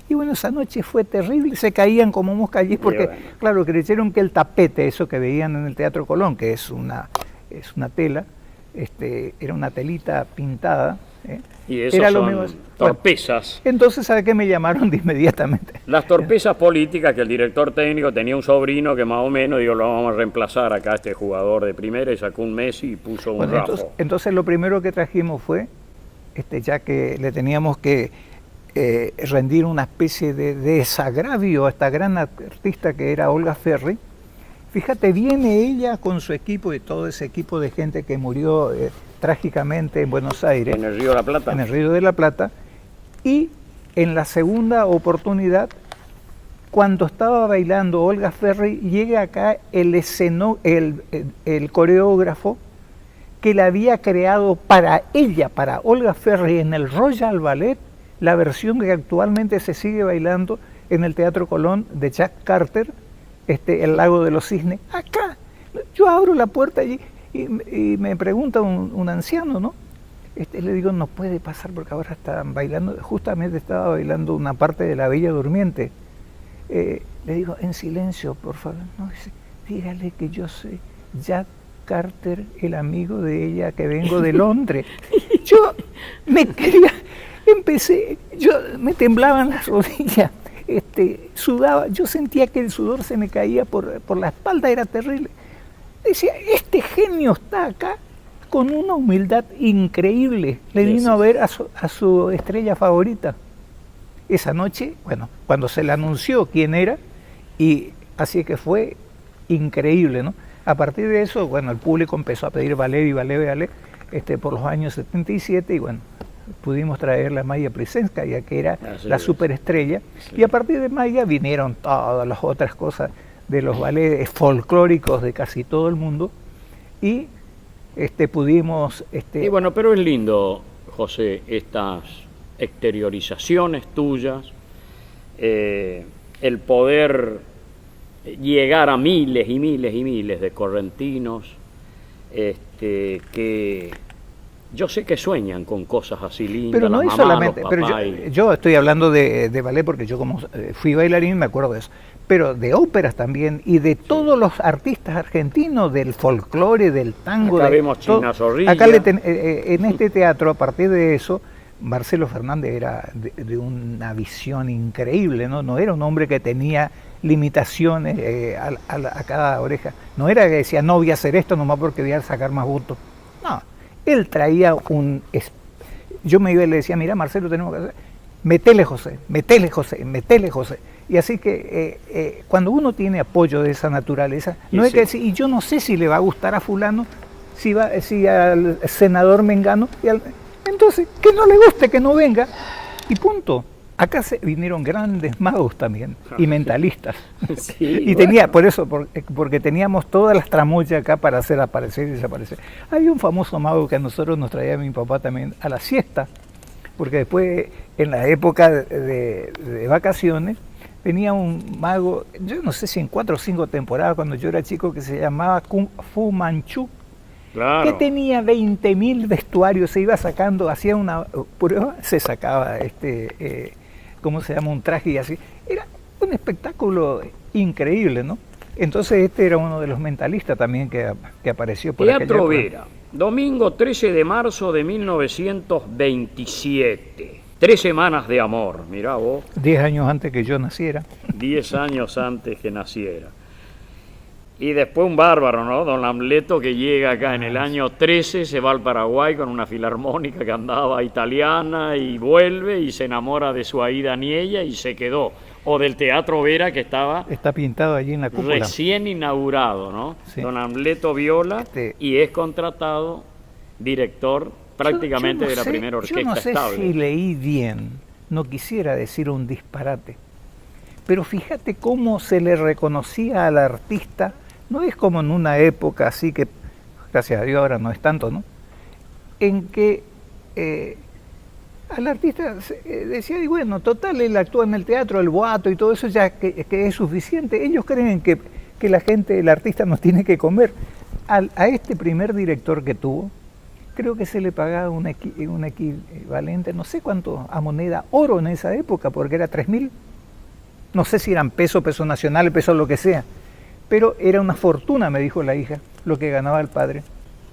Y bueno, esa noche fue terrible, se caían como mosca allí porque, claro, creyeron que el tapete, eso que veían en el Teatro Colón, que es una tela, era una telita pintada. Y eso era son torpezas. Bueno, entonces, ¿sabe qué me llamaron de inmediatamente? Las torpezas políticas, que el director técnico tenía un sobrino que más o menos, digo, lo vamos a reemplazar acá, este jugador de primera, y sacó un Messi y puso un Rafa. Entonces lo primero que trajimos fue, ya que le teníamos que rendir una especie de desagravio a esta gran artista que era Olga Ferri. Fíjate, viene ella con su equipo y todo ese equipo de gente que murió trágicamente en Buenos Aires. En el Río de la Plata. En el Río de la Plata. Y en la segunda oportunidad, cuando estaba bailando Olga Ferri, llega acá el coreógrafo que la había creado para ella, para Olga Ferri, en el Royal Ballet, la versión que actualmente se sigue bailando en el Teatro Colón de Jack Carter, El Lago de los Cisnes. Acá, yo abro la puerta allí y me pregunta un anciano, ¿no? Le digo, no puede pasar porque ahora están bailando, justamente estaba bailando una parte de La Bella Durmiente. Le digo, en silencio, por favor. No, dice, dígale que yo soy Jack Carter, el amigo de ella, que vengo de Londres. Yo me temblaban las rodillas, sudaba, yo sentía que el sudor se me caía por la espalda, era terrible. Decía, este genio está acá con una humildad increíble. Le vino a ver a su estrella favorita. Esa noche, bueno, cuando se le anunció quién era, y así que fue increíble, ¿no? A partir de eso, bueno, el público empezó a pedir ballet y ballet, por los años 77, y bueno, pudimos traerle a Maya Plisenskaya, que era la superestrella, y a partir de Maya vinieron todas las otras cosas de los ballets folclóricos de casi todo el mundo, y pudimos... Y bueno, pero es lindo, José, estas exteriorizaciones tuyas, el poder llegar a miles y miles y miles de correntinos que yo sé que sueñan con cosas así lindas. Pero no es solamente, pero yo estoy hablando de ballet porque yo como fui bailarín me acuerdo de eso, pero de óperas también y de todos los artistas argentinos, del folclore, del tango. Acá vemos China Zorrilla. Acá en este teatro, a partir de eso, Marcelo Fernández era de una visión increíble, ¿no? No era un hombre que tenía limitaciones a cada oreja. No era que decía, no voy a hacer esto nomás porque voy a sacar más votos. No, él traía yo me iba y le decía, mira Marcelo, tenemos que hacer, metele José, metele José, metele José. Y así que cuando uno tiene apoyo de esa naturaleza, no hay que decir, y yo no sé si le va a gustar a fulano, si al senador Mengano, entonces que no le guste, que no venga, y punto. Acá vinieron grandes magos también, y mentalistas. Sí, y tenía, por eso, porque teníamos todas las tramoyas acá para hacer aparecer y desaparecer. Había un famoso mago que a nosotros nos traía mi papá también a la siesta, porque después, en la época de vacaciones, venía un mago, yo no sé si en 4 o 5 temporadas, cuando yo era chico, que se llamaba Kung Fu Manchu. Claro. Que tenía 20.000 vestuarios, se iba sacando, hacía una prueba, se sacaba ¿cómo se llama? Un traje y así. Era un espectáculo increíble, ¿no? Entonces era uno de los mentalistas también que apareció por Teatro Vera, domingo 13 de marzo de 1927. 3 semanas de amor, mirá vos. 10 años antes que yo naciera. 10 años antes que naciera. Y después un bárbaro, ¿no? Don Amleto, que llega acá en el año 13, se va al Paraguay con una filarmónica que andaba italiana y vuelve y se enamora de su Aida Aniella y se quedó. O del Teatro Vera, que está pintado allí en la cúpula. Recién inaugurado, ¿no? Sí. Don Amleto Viola y es contratado director prácticamente de la primera orquesta estable. Yo no sé si leí bien, no quisiera decir un disparate, pero fíjate cómo se le reconocía al artista. No es como en una época así que, gracias a Dios ahora no es tanto, ¿no? En que al artista decía, y bueno, total, él actúa en el teatro, el boato y todo eso ya que es suficiente. Ellos creen que la gente, el artista nos tiene que comer. A este primer director que tuvo, creo que se le pagaba un equivalente, no sé cuánto, a moneda oro en esa época, porque era 3.000. No sé si eran peso nacional, peso lo que sea. Pero era una fortuna, me dijo la hija, lo que ganaba el padre.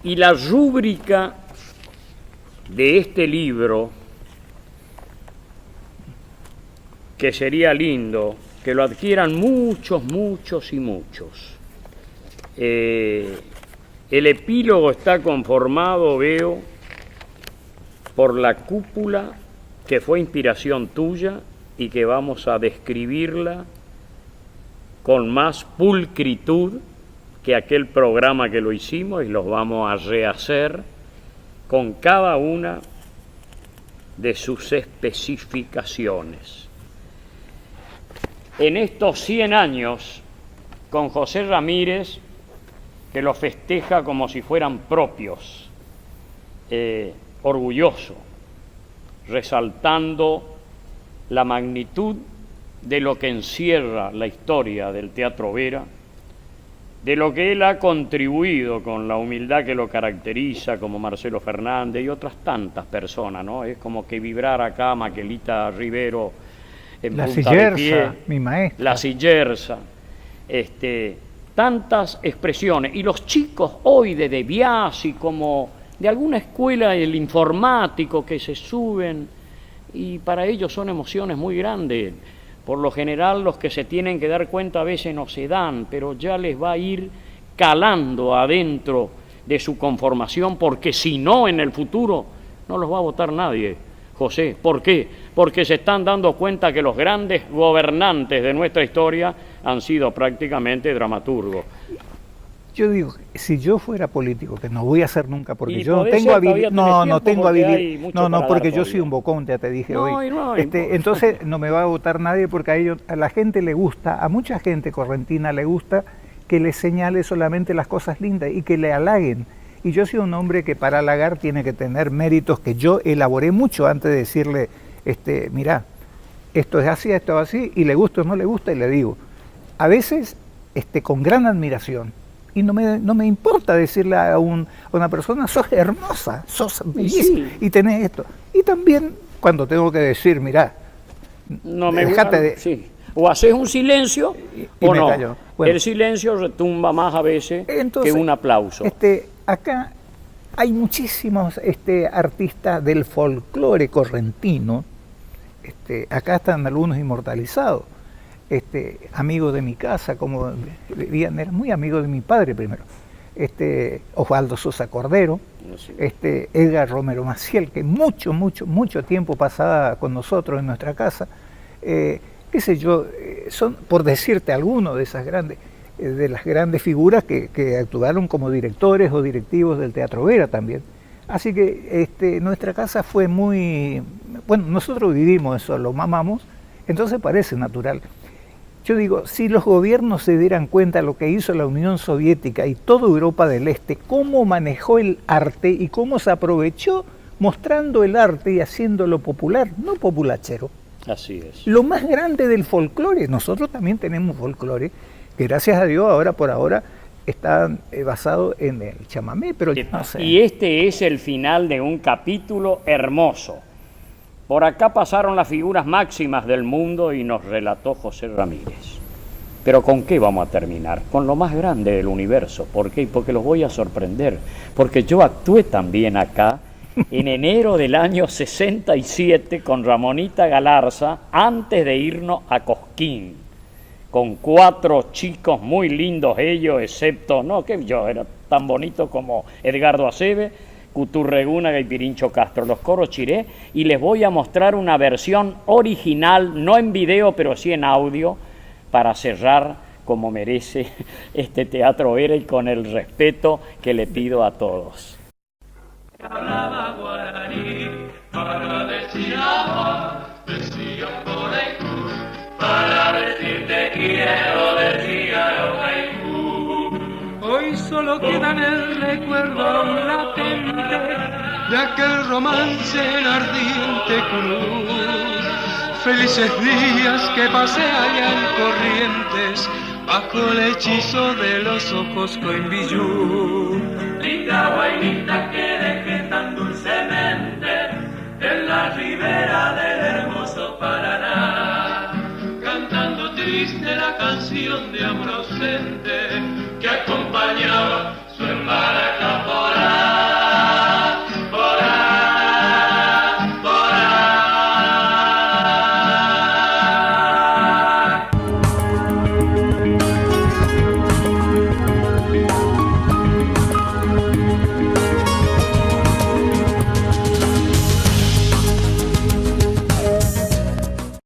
Y la rúbrica de este libro, que sería lindo que lo adquieran muchos, muchos y muchos. El epílogo está conformado, veo, por la cúpula, que fue inspiración tuya y que vamos a describirla con más pulcritud que aquel programa que lo hicimos, y los vamos a rehacer con cada una de sus especificaciones. En estos 100 años, con José Ramírez, que lo festeja como si fueran propios, orgulloso, resaltando la magnitud de lo que encierra la historia del Teatro Vera, de lo que él ha contribuido con la humildad que lo caracteriza, como Marcelo Fernández y otras tantas personas, ¿no? Es como que vibrar acá Maquelita Rivero en la punta de pie, Sillerza, mi maestra. la Sillerza, tantas expresiones. Y los chicos hoy de Biasi, como de alguna escuela del informático que se suben, y para ellos son emociones muy grandes. Por lo general los que se tienen que dar cuenta a veces no se dan, pero ya les va a ir calando adentro de su conformación, porque si no, en el futuro no los va a votar nadie, José. ¿Por qué? Porque se están dando cuenta que los grandes gobernantes de nuestra historia han sido prácticamente dramaturgos. Yo digo, si yo fuera político, que no voy a ser nunca, porque Y yo no podés tengo ser, todavía habilidad, tenés no tiempo, tengo porque hay habilidad, mucho para porque dar yo soy todavía. un bocón, ya te dije No, hoy. no importa. Entonces no me va a votar nadie, porque a la gente le gusta, a mucha gente correntina le gusta que le señale solamente las cosas lindas y que le halaguen. Y yo soy un hombre que para halagar tiene que tener méritos que yo elaboré mucho antes de decirle, mirá, esto es así, esto es así, y le gusta o no le gusta, y le digo. A veces con gran admiración. Y no me importa decirle a una persona, sos hermosa, sos bellísima, y tenés esto. Y también cuando tengo que decir, mirá, no me dejate de... Sí. O haces un silencio y o me no. callo. Bueno, el silencio retumba más a veces entonces, que un aplauso. Acá hay muchísimos artistas del folclore correntino. Acá están algunos inmortalizados. Amigos de mi casa, como vivían, eran muy amigos de mi padre primero. Osvaldo Sosa Cordero, Sí. Edgar Romero Maciel, que mucho tiempo pasaba con nosotros en nuestra casa. Qué sé yo, son, por decirte algunos de esas grandes, de las grandes figuras que actuaron como directores o directivos del Teatro Vera también. Así que nuestra casa fue muy... Bueno, nosotros vivimos eso, lo mamamos, entonces parece natural. Yo digo, si los gobiernos se dieran cuenta de lo que hizo la Unión Soviética y toda Europa del Este, cómo manejó el arte y cómo se aprovechó mostrando el arte y haciéndolo popular, no populachero. Así es. Lo más grande del folclore, nosotros también tenemos folclore, que gracias a Dios ahora por ahora está basado en el chamamé, pero no sé. Y este es el final de un capítulo hermoso. Por acá pasaron las figuras máximas del mundo y nos relató José Ramírez. Pero ¿con qué vamos a terminar? Con lo más grande del universo. ¿Por qué? Porque los voy a sorprender. Porque yo actué también acá en enero del año 67 con Ramonita Galarza, antes de irnos a Cosquín, con 4 chicos muy lindos ellos, excepto, no que yo era tan bonito como Edgardo Acebe, Cuturregúnaga y Pirincho Castro, los coros Chiré, y les voy a mostrar una versión original, no en video, pero sí en audio, para cerrar como merece este Teatro Vera y con el respeto que le pido a todos. Hablaba guaraní para decir amor, decía por haiku, para decir te quiero, decía el haiku. Hoy solo queda en el recuerdo latente de aquel romance en ardiente cruz. Felices días que pasé allá en Corrientes, bajo el hechizo de los ojos Coimbillú. Linda guainita